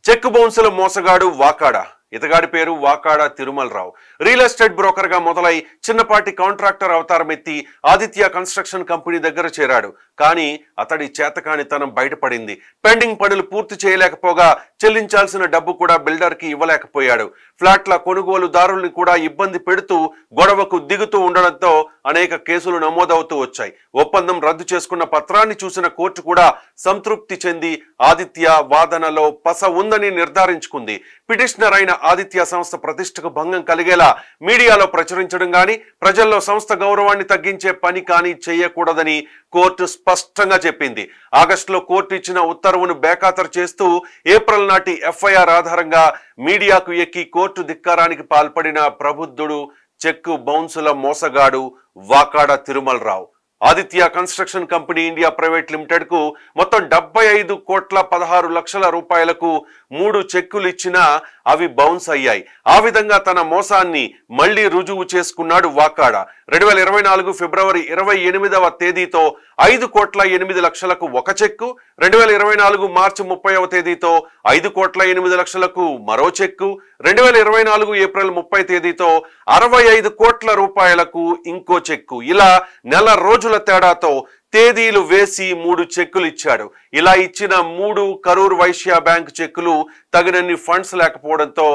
Check బౌన్సుల మోసగాడు వాకాడ. ఇతగాడి పేరు Vakada Tirumalarao. Real estate broker గా మొదలై చిన్నపాటి కాంట్రాక్టర్ అవతారం ఎత్తి ఆదిత్య కన్స్ట్రక్షన్ కంపెనీ దగ్గర చేరాడు. కానీ అతడి చేతకానితనం బయటపడింది. పెండింగ్ పనులు పూర్తి చేయలేకపోగా చెల్లించాల్సిన డబ్బు కూడా బిల్డర్ కి ఇవ్వలేకపోయాడు. ఫ్లాట్ల కొనుగోలుదారుల్ని కూడా ఇబ్బంది పెడుతూ గొడవకు దిగుతూ ఉండడంతో అనేక కేసులు నమోదవుతూ వచ్చాయి. ఒప్పందం రద్దు చేసుకున్న పత్రాన్ని చూసిన కోర్టు కూడా సంతృప్తి చెంది ఆదిత్య వాదనలో పస ఉందని నిర్ధారించుకుంది. పిటిషనర్ అయిన ఆదిత్య సంస్థ ప్రతిష్టకు భంగం కలిగేలా మీడియాలో ప్రచురించడం గాని ప్రజల్లో సంస్థ గౌరవాన్ని తగ్గించే పని కానీ చేయకూడదని కోర్టు స్పష్టంగా చెప్పింది. ఆగస్టులో కోర్టు ఇచ్చిన ఉత్తర్వును బేఖాతరు చేస్తూ ఏప్రిల్ నాటి ఎఫ్ఐఆర్ ఆధారంగా మీడియాకు ఎక్కి కోర్టు ధిక్కారానికి పాల్పడిన ప్రబుద్ధుడు చెక్కు బౌన్సుల మోసగాడు Vakada Tirumalarao. Aditya construction company India private limited కు మొత్తం 75,16,00,000 రూపాయలకు 3 చెక్కులు ఇచ్చినా అవి బౌన్స్ అయ్యాయి. ఆ విధంగా తన మోసాన్ని మళ్లీ రుజువు చేసుకున్నాడు వాకాడ. 2024 ఫిబ్రవరి 28వ తేదీతో 5,08,00,000కు ఒక చెక్కు, 2024 మార్చి 30వ తేదీతో 5,08,00,000కు మరో చెక్కు, 2024 ఏప్రిల్ 30 తేదీతో 65 కోట్ల రూపాయలకు ఇంకో చెక్కు, ఇలా నెల రోజుల తేడాతో తేదీలు వేసి 3 చెక్కులు ఇచ్చాడు. ఇలా ఇచ్చిన 3 కరూర్ వైశ్య బ్యాంక్ చెక్కులు తగినన్ని ఫండ్స్ లేకపోవడంతో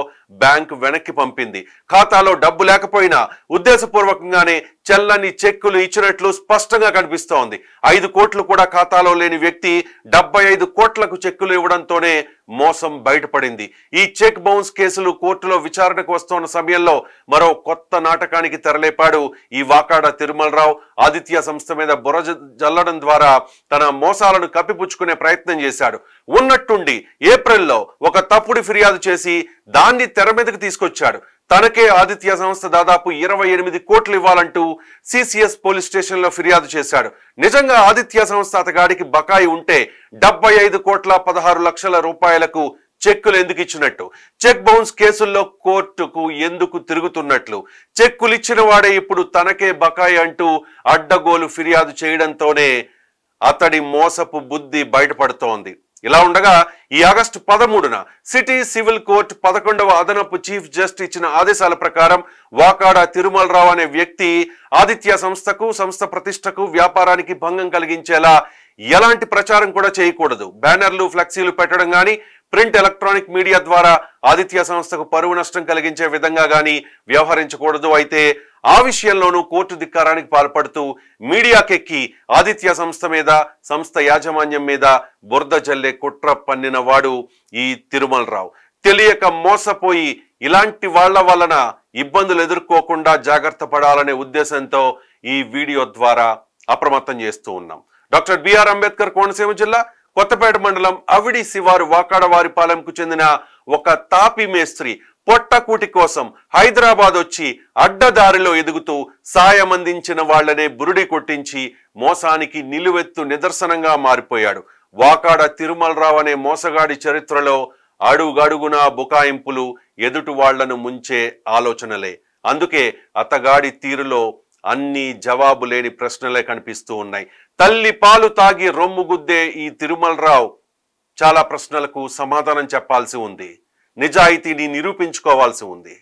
బ్యాంక్ వెనక్కి పంపింది. ఖాతాలో డబ్బు లేకపోయినా ఉద్దేశపూర్వకంగానే చెల్లని చెక్కులు ఇచ్చినట్లు స్పష్టంగా కనిపిస్తోంది. 5 కోట్లు కూడా ఖాతాలో లేని వ్యక్తి 75 కోట్లకు చెక్కులు ఇవ్వడంతోనే మోసం బయటపడింది. ఈ చెక్ బౌన్స్ కేసులు కోర్టులో విచారణకు వస్తున్న సమయంలో మరో కొత్త నాటకానికి తెరలేపాడు ఈ వాకాడ తిరుమలరావు. ఆదిత్య సంస్థ మీద బుర్ర జల్లడం ద్వారా తన మోసాలను కప్పిపుచ్చుకునే ప్రయత్నం చేశాడు. ఉన్నట్టుండి ఏప్రిల్లో ఒక తప్పుడు ఫిర్యాదు చేసి దాన్ని తెర మీదకి తీసుకొచ్చాడు. తనకే ఆదిత్య సంస్థ దాదాపు 28 కోట్లు ఇవ్వాలంటూ సిసిఎస్ పోలీస్ స్టేషన్ లో ఫిర్యాదు చేశాడు. నిజంగా ఆదిత్య సంస్థ అతగాడికి బకాయి ఉంటే 75,16,00,000 రూపాయలకు చెక్కులు ఎందుకు ఇచ్చినట్టు? చెక్ బౌన్స్ కేసుల్లో కోర్టుకు ఎందుకు తిరుగుతున్నట్లు? చెక్కులు ఇచ్చిన వాడే ఇప్పుడు తనకే బకాయి అంటూ అడ్డగోలు ఫిర్యాదు చేయడంతోనే అతడి మోసపు బుద్ధి బయటపడుతోంది. ఇలా ఉండగా ఈ ఆగస్టు 13న సిటీ సివిల్ కోర్టు 11వ అదనపు చీఫ్ జస్టిస్ ఇచ్చిన ఆదేశాల ప్రకారం వాకాడ తిరుమలరావు అనే వ్యక్తి ఆదిత్య సంస్థకు, సంస్థ ప్రతిష్టకు, వ్యాపారానికి భంగం కలిగించేలా ఎలాంటి ప్రచారం కూడా చేయకూడదు. బ్యానర్లు, ఫ్లెక్సీలు పెట్టడం గాని, ప్రింట్ ఎలక్ట్రానిక్ మీడియా ద్వారా ఆదిత్య సంస్థకు పరువు నష్టం కలిగించే విధంగా గాని వ్యవహరించకూడదు. అయితే ఆ విషయంలోనూ కోర్టు ధిక్కారానికి పాల్పడుతూ మీడియాకెక్కి ఆదిత్య సంస్థ మీద, సంస్థ యాజమాన్యం మీద బురద జల్లే కుట్ర పన్నిన వాడు ఈ తిరుమలరావు. తెలియక మోసపోయి ఇలాంటి వాళ్ల వలన ఇబ్బందులు ఎదుర్కోకుండా జాగ్రత్త పడాలనే ఉద్దేశంతో ఈ వీడియో ద్వారా అప్రమత్తం చేస్తూ ఉన్నాం. డాక్టర్ బిఆర్ అంబేద్కర్ కోనసీమ జిల్లా కొత్తపేట మండలం అవిడి శివారు వాకాడవారిపాలెంకు చెందిన ఒక తాపి మేస్త్రి పొట్టకూటి కోసం హైదరాబాద్ వచ్చి అడ్డదారిలో ఎదుగుతూ సాయం అందించిన వాళ్లనే బురుడి కొట్టించి మోసానికి నిలువెత్తు నిదర్శనంగా మారిపోయాడు. వాకాడ తిరుమలరావు అనే మోసగాడి చరిత్రలో అడుగడుగునా బుకాయింపులు, ఎదుటి వాళ్లను ముంచే ఆలోచనలే. అందుకే అతగాడి తీరులో అన్ని జవాబు లేని ప్రశ్నలే కనిపిస్తూ ఉన్నాయి. తల్లి పాలు తాగి రొమ్ముగుద్దే ఈ తిరుమలరావు చాలా ప్రశ్నలకు సమాధానం చెప్పాల్సి ఉంది. నిజాయితీని నిరూపించుకోవాల్సి ఉంది.